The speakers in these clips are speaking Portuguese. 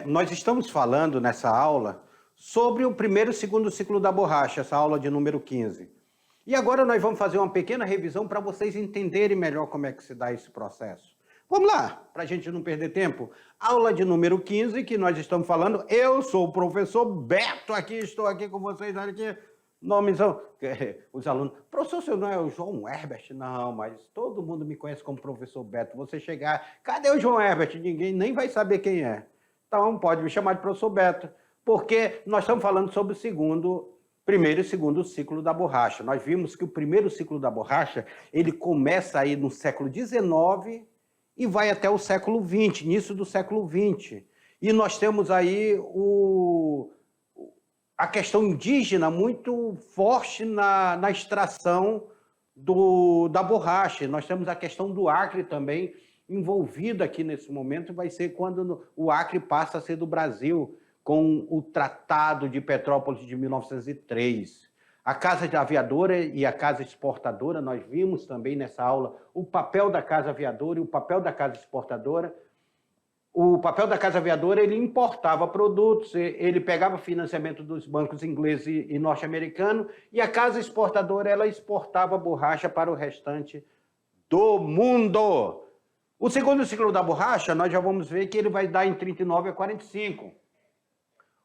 Nós estamos falando nessa aula sobre o primeiro e segundo ciclo da borracha, essa aula de número 15. E agora nós vamos fazer uma pequena revisão para vocês entenderem melhor como é que se dá esse processo. Vamos lá, para a gente não perder tempo. Aula de número 15, que nós estamos falando. Eu sou o professor Beto aqui, estou aqui com vocês. Olha aqui, nomezão. Os alunos, professor, seu não é o João Herbert? Não, mas todo mundo me conhece como professor Beto. Você chegar, cadê o João Herbert? Ninguém nem vai saber quem é. Então, pode me chamar de professor Beto, porque nós estamos falando sobre o primeiro e segundo ciclo da borracha. Nós vimos que o primeiro ciclo da borracha, ele começa aí no século XIX e vai até o século XX, início do século XX. E nós temos aí a questão indígena muito forte na extração da borracha. Nós temos a questão do Acre também, envolvido aqui nesse momento, vai ser quando o Acre passa a ser do Brasil, com o Tratado de Petrópolis de 1903. A Casa Aviadora e a Casa Exportadora, nós vimos também nessa aula o papel da Casa Aviadora e o papel da Casa Exportadora. O papel da Casa Aviadora, ele importava produtos, ele pegava financiamento dos bancos ingleses e norte-americanos, e a Casa Exportadora, ela exportava borracha para o restante do mundo. O segundo ciclo da borracha, nós já vamos ver que ele vai dar em 39 a 45.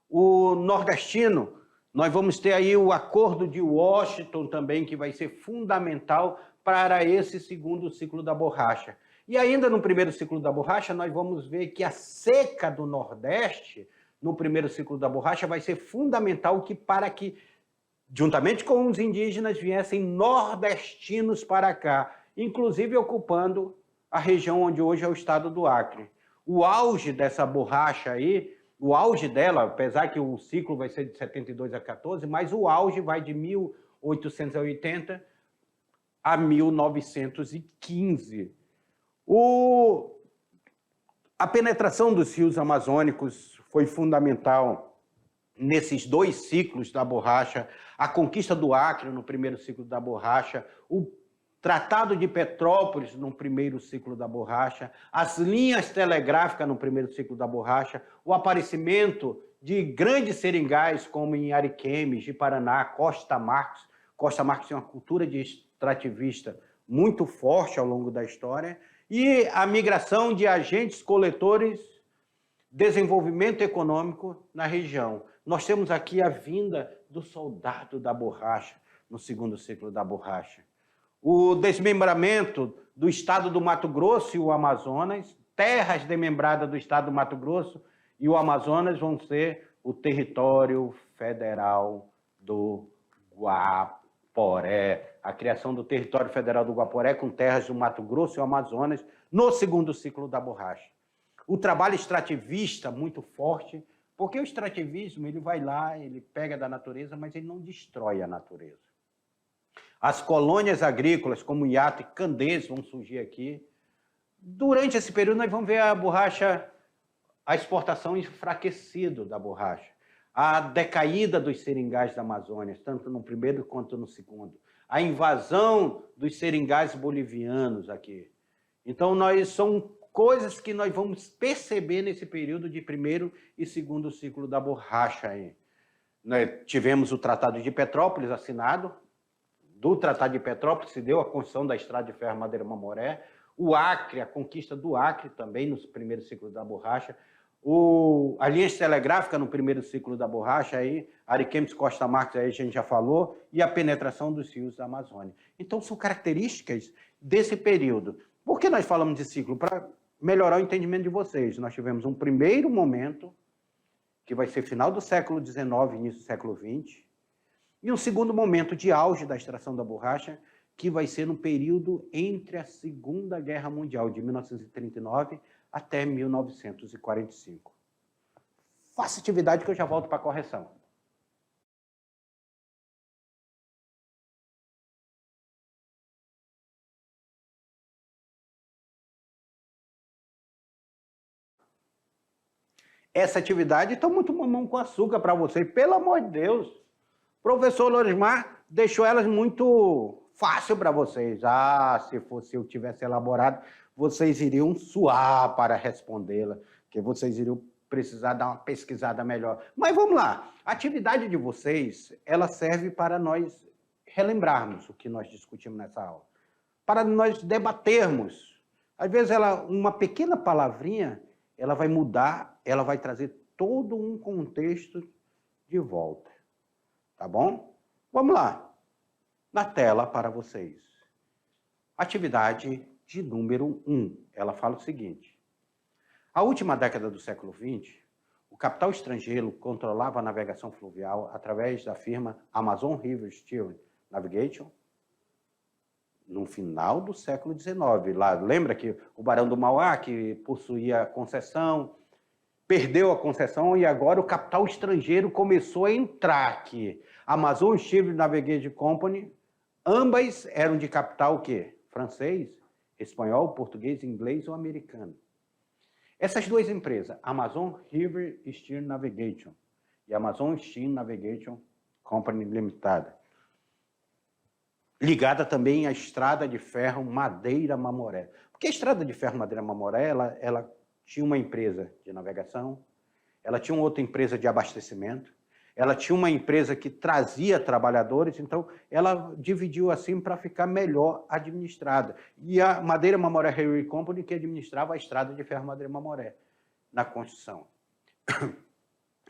O nordestino, nós vamos ter aí o Acordo de Washington também, que vai ser fundamental para esse segundo ciclo da borracha. E ainda no primeiro ciclo da borracha, nós vamos ver que a seca do Nordeste, no primeiro ciclo da borracha, vai ser fundamental para que, juntamente com os indígenas, viessem nordestinos para cá, inclusive ocupando a região onde hoje é o estado do Acre. O auge dessa borracha aí, o auge dela, apesar que o ciclo vai ser de 72 a 14, mas o auge vai de 1880 a 1915. A penetração dos rios amazônicos foi fundamental nesses dois ciclos da borracha, a conquista do Acre no primeiro ciclo da borracha, o Tratado de Petrópolis no primeiro ciclo da borracha, as linhas telegráficas no primeiro ciclo da borracha, o aparecimento de grandes seringais como em Ariquemes, de Paraná, Costa Marques. Costa Marques tem uma cultura de extrativista muito forte ao longo da história, e a migração de agentes coletores, desenvolvimento econômico na região. Nós temos aqui a vinda do soldado da borracha no segundo ciclo da borracha. O desmembramento do estado do Mato Grosso e o Amazonas, terras desmembradas do estado do Mato Grosso e o Amazonas vão ser o território federal do Guaporé. A criação do território federal do Guaporé com terras do Mato Grosso e o Amazonas no segundo ciclo da borracha. O trabalho extrativista muito forte, porque o extrativismo ele vai lá, ele pega da natureza, mas ele não destrói a natureza. As colônias agrícolas, como Iata e Candês, vão surgir aqui. Durante esse período, nós vamos ver a borracha, a exportação enfraquecida da borracha, a decaída dos seringais da Amazônia, tanto no primeiro quanto no segundo, a invasão dos seringais bolivianos aqui. Então, são coisas que nós vamos perceber nesse período de primeiro e segundo ciclo da borracha. Aí. Nós tivemos o Tratado de Petrópolis assinado. Do Tratado de Petrópolis se deu a construção da Estrada de Ferro Madeira-Mamoré, o Acre, a conquista do Acre também no primeiro ciclo da borracha, a linha telegráfica no primeiro ciclo da borracha, aí, Ariquemes, Costa Marques, aí a gente já falou, e a penetração dos rios da Amazônia. Então, são características desse período. Por que nós falamos de ciclo? Para melhorar o entendimento de vocês. Nós tivemos um primeiro momento, que vai ser final do século XIX, início do século XX, e um segundo momento de auge da extração da borracha, que vai ser no período entre a Segunda Guerra Mundial, de 1939 até 1945. Faça atividade que eu já volto para a correção. Essa atividade está muito mamão com açúcar para vocês, pelo amor de Deus. O professor Lorismar deixou elas muito fácil para vocês. Se fosse eu tivesse elaborado, vocês iriam suar para respondê-la, que vocês iriam precisar dar uma pesquisada melhor. Mas vamos lá. A atividade de vocês, ela serve para nós relembrarmos o que nós discutimos nessa aula. Para nós debatermos. Às vezes, uma pequena palavrinha, ela vai mudar, ela vai trazer todo um contexto de volta. Tá bom? Vamos lá. Na tela para vocês. Atividade de número 1. Ela fala o seguinte. A última década do século XX, o capital estrangeiro controlava a navegação fluvial através da firma Amazon River Steering Navigation no final do século XIX. Lá, lembra que o Barão do Mauá, que possuía a concessão, perdeu a concessão e agora o capital estrangeiro começou a entrar aqui. Amazon Steering Navigation Company, ambas eram de capital o quê? Francês, espanhol, português, inglês ou americano. Essas duas empresas, Amazon River Steering Navigation e Amazon Steering Navigation Company Limitada, ligada também à estrada de ferro Madeira-Mamoré. Porque a estrada de ferro Madeira-Mamoré, ela tinha uma empresa de navegação, ela tinha outra empresa de abastecimento, ela tinha uma empresa que trazia trabalhadores, então ela dividiu assim para ficar melhor administrada. E a Madeira Mamoré Railway Company que administrava a estrada de ferro Madeira Mamoré na construção.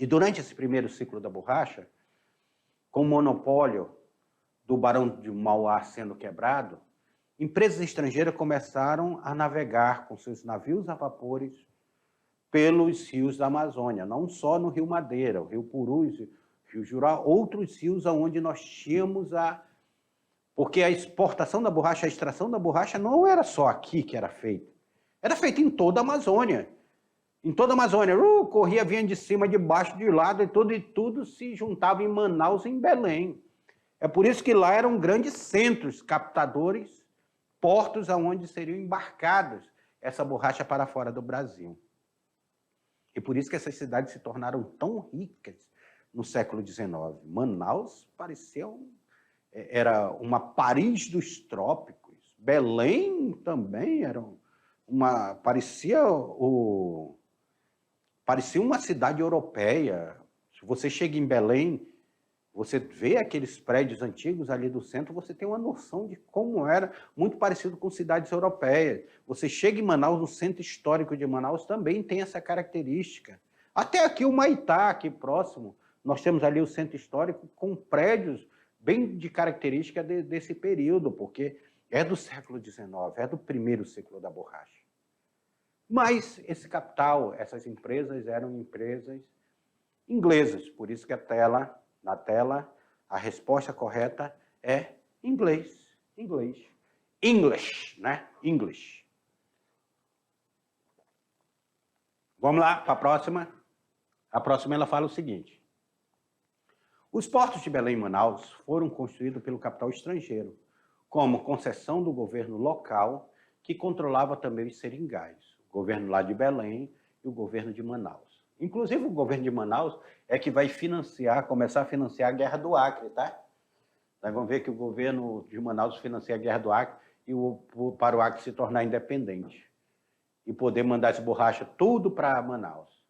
E durante esse primeiro ciclo da borracha, com o monopólio do Barão de Mauá sendo quebrado, empresas estrangeiras começaram a navegar com seus navios a vapores pelos rios da Amazônia, não só no Rio Madeira, o Rio Purus, Rio Jurá, outros rios onde nós tínhamos porque a exportação da borracha, a extração da borracha não era só aqui que era feita. Era feita em toda a Amazônia. Em toda a Amazônia, corria, vinha de cima, de baixo, de lado, e tudo se juntava em Manaus e em Belém. É por isso que lá eram grandes centros captadores, portos aonde seriam embarcados essa borracha para fora do Brasil. E por isso que essas cidades se tornaram tão ricas no século XIX. Manaus era uma Paris dos trópicos. Belém também parecia uma cidade europeia. Se você chega em Belém, você vê aqueles prédios antigos ali do centro, você tem uma noção de como era, muito parecido com cidades europeias. Você chega em Manaus, no centro histórico de Manaus, também tem essa característica. Até aqui o Maitá, aqui próximo, nós temos ali o centro histórico com prédios bem de característica desse período, porque é do século XIX, é do primeiro ciclo da borracha. Mas esse capital, essas empresas eram empresas inglesas, por isso que na tela, a resposta correta é inglês. English, né? English. Vamos lá para a próxima. A próxima ela fala o seguinte. Os portos de Belém e Manaus foram construídos pelo capital estrangeiro, como concessão do governo local, que controlava também os seringais. O governo lá de Belém e o governo de Manaus. Inclusive, o governo de Manaus é que vai começar a financiar a Guerra do Acre, tá? Nós vamos ver que o governo de Manaus financia a Guerra do Acre para o Acre se tornar independente e poder mandar essa borracha tudo para Manaus.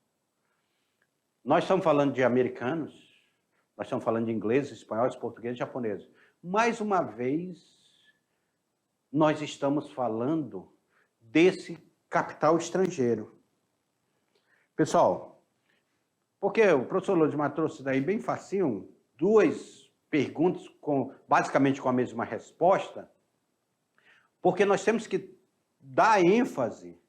Nós estamos falando de americanos, nós estamos falando de ingleses, espanhóis, portugueses, japoneses. Mais uma vez, nós estamos falando desse capital estrangeiro. Pessoal, porque o professor Lodimar trouxe daí bem facinho, duas perguntas basicamente com a mesma resposta, porque nós temos que dar ênfase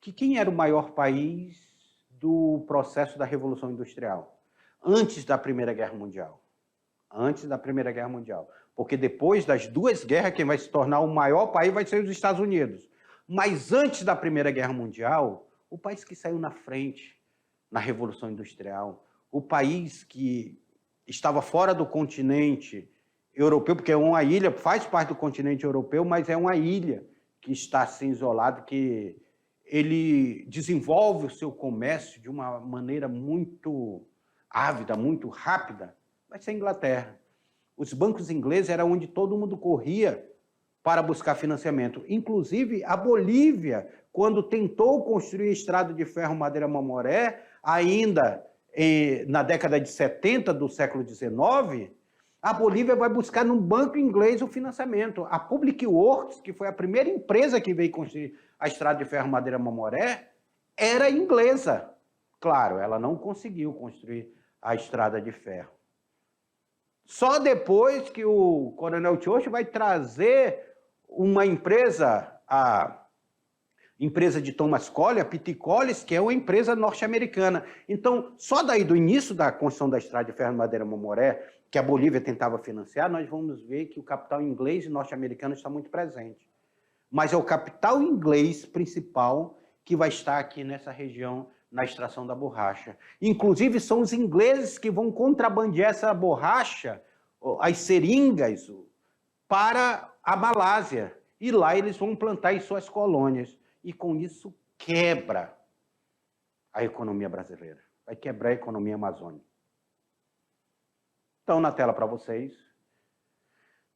que quem era o maior país do processo da Revolução Industrial, antes da Primeira Guerra Mundial. Antes da Primeira Guerra Mundial. Porque depois das duas guerras, quem vai se tornar o maior país vai ser os Estados Unidos. Mas antes da Primeira Guerra Mundial, o país que saiu na frente na Revolução Industrial, o país que estava fora do continente europeu, porque é uma ilha, faz parte do continente europeu, mas é uma ilha que está assim isolado, que ele desenvolve o seu comércio de uma maneira muito ávida, muito rápida, vai ser a Inglaterra. Os bancos ingleses era onde todo mundo corria para buscar financiamento. Inclusive, a Bolívia, quando tentou construir a estrada de ferro Madeira-Mamoré, ainda na década de 70 do século XIX, a Bolívia vai buscar no banco inglês o financiamento. A Public Works, que foi a primeira empresa que veio construir a estrada de ferro Madeira-Mamoré, era inglesa. Claro, ela não conseguiu construir a estrada de ferro. Só depois que o Coronel Churchill vai trazer uma empresa, a empresa de Thomas Colley, a Pitt Collins, que é uma empresa norte-americana. Então, só daí do início da construção da estrada de ferro Madeira-Mamoré, que a Bolívia tentava financiar, nós vamos ver que o capital inglês e norte-americano está muito presente. Mas é o capital inglês principal que vai estar aqui nessa região, na extração da borracha. Inclusive, são os ingleses que vão contrabandear essa borracha, as seringas, para a Malásia. E lá eles vão plantar em suas colônias. E com isso quebra a economia brasileira. Vai quebrar a economia amazônica. Então, na tela para vocês,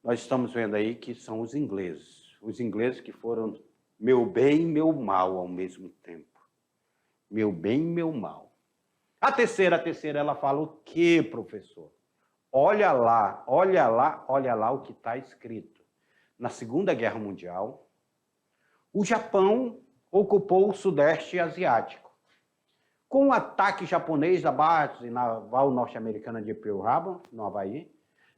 nós estamos vendo aí que são os ingleses. Os ingleses que foram meu bem e meu mal ao mesmo tempo. Meu bem e meu mal. A terceira, ela fala o quê, professor? Olha lá o que está escrito. Na Segunda Guerra Mundial, o Japão ocupou o Sudeste Asiático. Com o ataque japonês da base naval norte-americana de Pearl Harbor, no Havaí,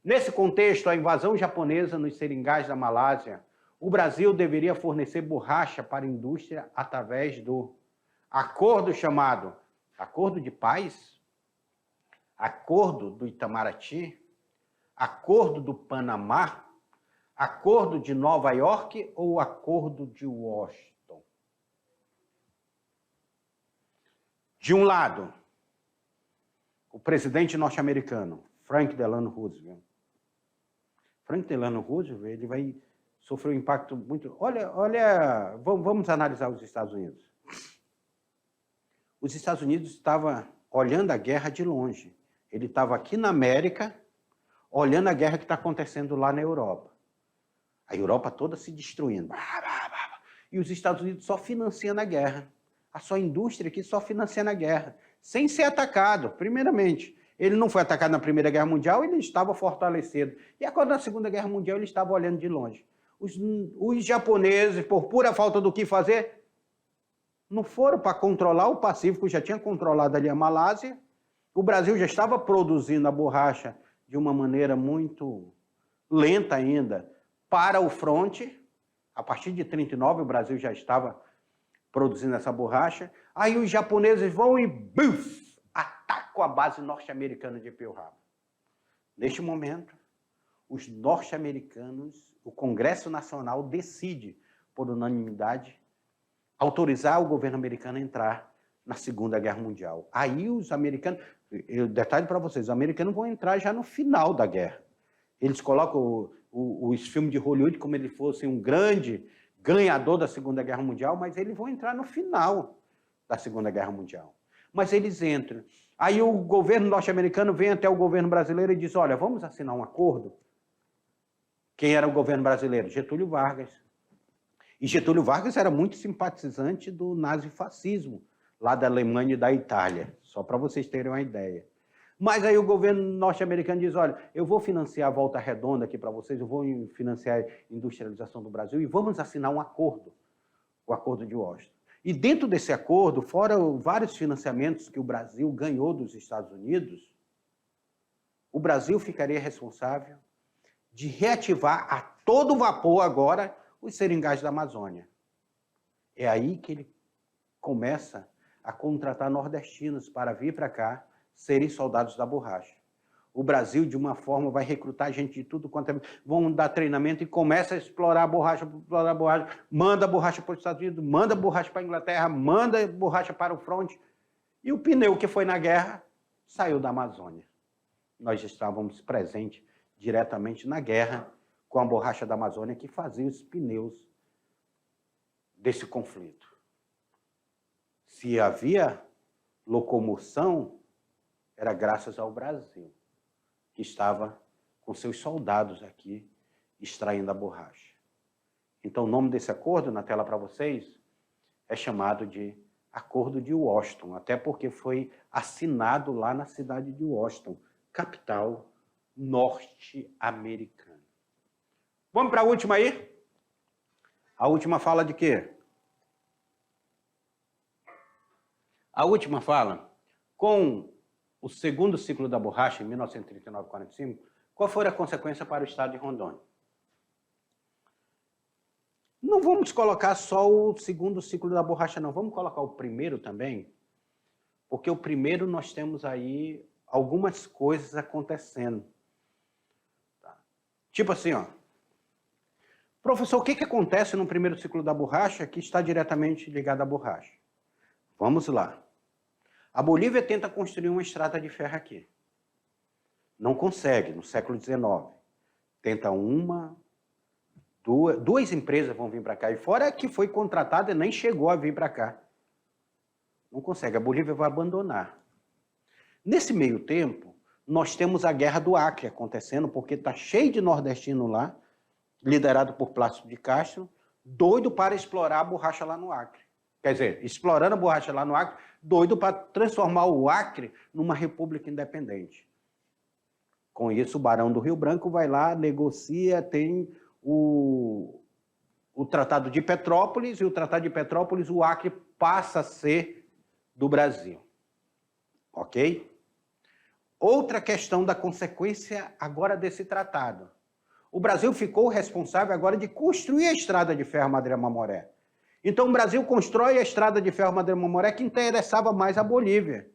nesse contexto, a invasão japonesa nos seringais da Malásia, o Brasil deveria fornecer borracha para a indústria através do acordo chamado Acordo de Paz, Acordo do Itamaraty, Acordo do Panamá, Acordo de Nova York ou Acordo de Washington. De um lado, o presidente norte-americano, Franklin Delano Roosevelt. Franklin Delano Roosevelt, ele vai sofrer um impacto muito... Olha, vamos analisar os Estados Unidos. Os Estados Unidos estavam olhando a guerra de longe. Ele estava aqui na América, olhando a guerra que está acontecendo lá na Europa. A Europa toda se destruindo. E os Estados Unidos só financiando a guerra. A sua indústria aqui só financiando a guerra. Sem ser atacado, primeiramente. Ele não foi atacado na Primeira Guerra Mundial, ele estava fortalecido. E agora, na Segunda Guerra Mundial, ele estava olhando de longe. Os japoneses, por pura falta do que fazer, não foram para controlar o Pacífico, já tinha controlado ali a Malásia. O Brasil já estava produzindo a borracha de uma maneira muito lenta ainda para o fronte. A partir de 1939, o Brasil já estava produzindo essa borracha. Aí os japoneses vão e atacam a base norte-americana de Pearl Harbor. Neste momento, os norte-americanos, o Congresso Nacional decide, por unanimidade, autorizar o governo americano a entrar na Segunda Guerra Mundial. Aí os americanos, detalhe para vocês, os americanos vão entrar já no final da guerra. Eles colocam os filmes de Hollywood como ele fosse um grande ganhador da Segunda Guerra Mundial, mas eles vão entrar no final da Segunda Guerra Mundial. Mas eles entram. Aí o governo norte-americano vem até o governo brasileiro e diz, olha, vamos assinar um acordo. Quem era o governo brasileiro? Getúlio Vargas. E Getúlio Vargas era muito simpatizante do nazifascismo, lá da Alemanha e da Itália, só para vocês terem uma ideia. Mas aí o governo norte-americano diz, olha, eu vou financiar a Volta Redonda aqui para vocês, eu vou financiar a industrialização do Brasil e vamos assinar um acordo, o Acordo de Washington. E dentro desse acordo, fora vários financiamentos que o Brasil ganhou dos Estados Unidos, o Brasil ficaria responsável de reativar a todo vapor agora os seringais da Amazônia. É aí que ele começa a contratar nordestinos para vir para cá serem soldados da borracha. O Brasil, de uma forma, vai recrutar gente de tudo quanto é... Vão dar treinamento e começa a explorar a borracha, manda a borracha para os Estados Unidos, manda a borracha para a Inglaterra, manda a borracha para o fronte. E o pneu que foi na guerra saiu da Amazônia. Nós estávamos presentes diretamente na guerra com a borracha da Amazônia que fazia os pneus desse conflito. Se havia locomoção, era graças ao Brasil, que estava com seus soldados aqui extraindo a borracha. Então, o nome desse acordo, na tela para vocês, é chamado de Acordo de Washington, até porque foi assinado lá na cidade de Washington, capital norte-americana. Vamos para a última aí? A última fala de quê? A última fala, com o segundo ciclo da borracha, em 1939-45, qual foi a consequência para o estado de Rondônia? Não vamos colocar só o segundo ciclo da borracha, não. Vamos colocar o primeiro também, porque o primeiro nós temos aí algumas coisas acontecendo. Tá? Tipo assim, ó. Professor, o que acontece no primeiro ciclo da borracha que está diretamente ligado à borracha? Vamos lá. A Bolívia tenta construir uma estrada de ferro aqui. Não consegue, no século XIX. Tenta duas empresas vão vir para cá. E fora que foi contratada e nem chegou a vir para cá. Não consegue, a Bolívia vai abandonar. Nesse meio tempo, nós temos a Guerra do Acre acontecendo, porque está cheio de nordestino lá, liderado por Plácido de Castro, doido para explorar a borracha lá no Acre. Quer dizer, explorando a borracha lá no Acre, doido para transformar o Acre numa república independente. Com isso, o Barão do Rio Branco vai lá, negocia, tem o Tratado de Petrópolis, e o Tratado de Petrópolis, o Acre passa a ser do Brasil. Ok? Outra questão da consequência agora desse tratado. O Brasil ficou responsável agora de construir a estrada de ferro Madeira-Mamoré. Então, o Brasil constrói a estrada de ferro Madeira-Mamoré que interessava mais a Bolívia.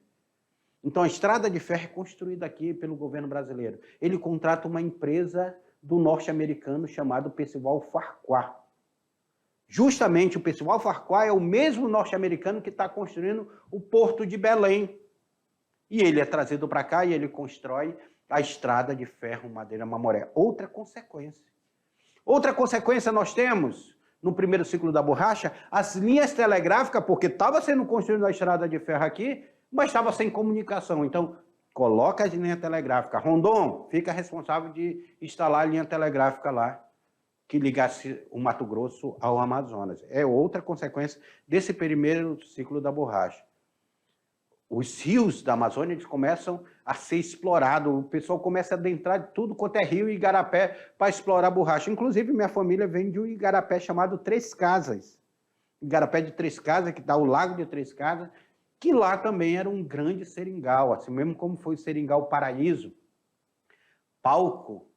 Então, a estrada de ferro é construída aqui pelo governo brasileiro. Ele contrata uma empresa do norte-americano chamado Percival Farquhar. Justamente, o Percival Farquhar é o mesmo norte-americano que está construindo o Porto de Belém. E ele é trazido para cá e ele constrói a estrada de ferro Madeira-Mamoré. Outra consequência. Outra consequência nós temos, no primeiro ciclo da borracha, as linhas telegráficas, porque estava sendo construída a estrada de ferro aqui, mas estava sem comunicação. Então, coloca as linhas telegráficas. Rondon fica responsável de instalar a linha telegráfica lá, que ligasse o Mato Grosso ao Amazonas. É outra consequência desse primeiro ciclo da borracha. Os rios da Amazônia eles começam a ser explorados, o pessoal começa a adentrar de tudo quanto é rio e igarapé para explorar a borracha. Inclusive, minha família vem de um igarapé chamado Três Casas. Igarapé de Três Casas, que está ao Lago de Três Casas, que lá também era um grande seringal, assim mesmo como foi o Seringal Paraíso, palco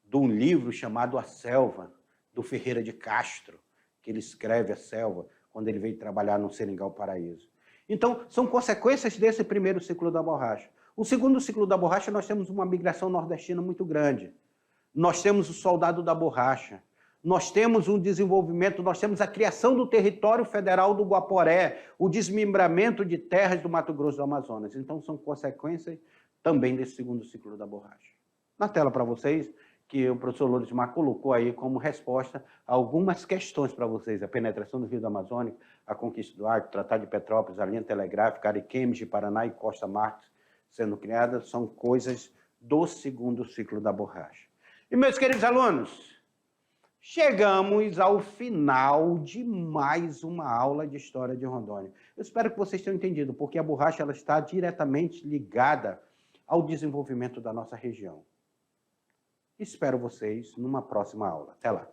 de um livro chamado A Selva, do Ferreira de Castro, que ele escreve A Selva, quando ele veio trabalhar no Seringal Paraíso. Então, são consequências desse primeiro ciclo da borracha. O segundo ciclo da borracha, nós temos uma migração nordestina muito grande. Nós temos o soldado da borracha. Nós temos um desenvolvimento, nós temos a criação do território federal do Guaporé, o desmembramento de terras do Mato Grosso do Amazonas. Então, são consequências também desse segundo ciclo da borracha. Na tela para vocês, que o professor Lourdes Mar colocou aí como resposta a algumas questões para vocês. A penetração do Rio da Amazônia, a conquista do Acre, o Tratado de Petrópolis, a linha telegráfica, Ariquemes de Paraná e Costa Marques sendo criadas, são coisas do segundo ciclo da borracha. E, meus queridos alunos, chegamos ao final de mais uma aula de História de Rondônia. Eu espero que vocês tenham entendido, porque a borracha ela está diretamente ligada ao desenvolvimento da nossa região. Espero vocês numa próxima aula. Até lá!